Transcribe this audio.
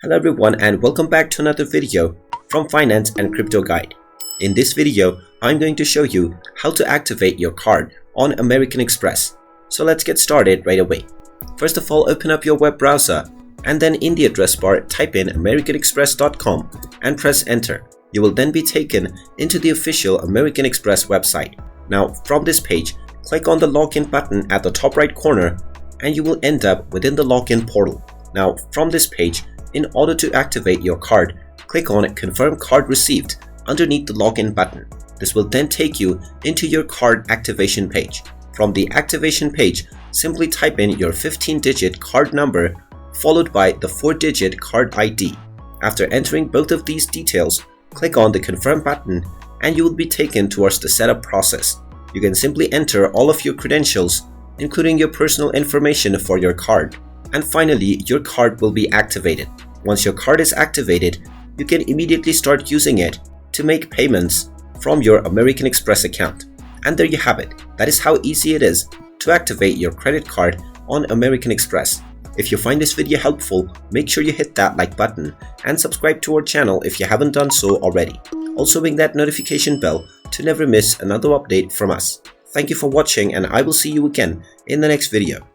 Hello everyone and welcome back to another video from Finance and Crypto Guide. In this video, I'm going to show you how to activate your card on American Express. So let's get started right away. First of all, open up your web browser and then in the address bar type in americanexpress.com and press enter. You will then be taken into the official American Express website. Now from this page, click on the login button at the top right corner and you will end up within the login portal. Now from this page, in order to activate your card, click on Confirm Card Received underneath the login button. This will then take you into your card activation page. From the activation page, simply type in your 15-digit card number followed by the 4-digit card ID. After entering both of these details, click on the Confirm button and you will be taken towards the setup process. You can simply enter all of your credentials, including your personal information for your card. And finally, your card will be activated. Once your card is activated, you can immediately start using it to make payments from your American Express account. And there you have it. That is how easy it is to activate your credit card on American Express. If you find this video helpful, make sure you hit that like button and subscribe to our channel if you haven't done so already. Also ring that notification bell to never miss another update from us. Thank you for watching and I will see you again in the next video.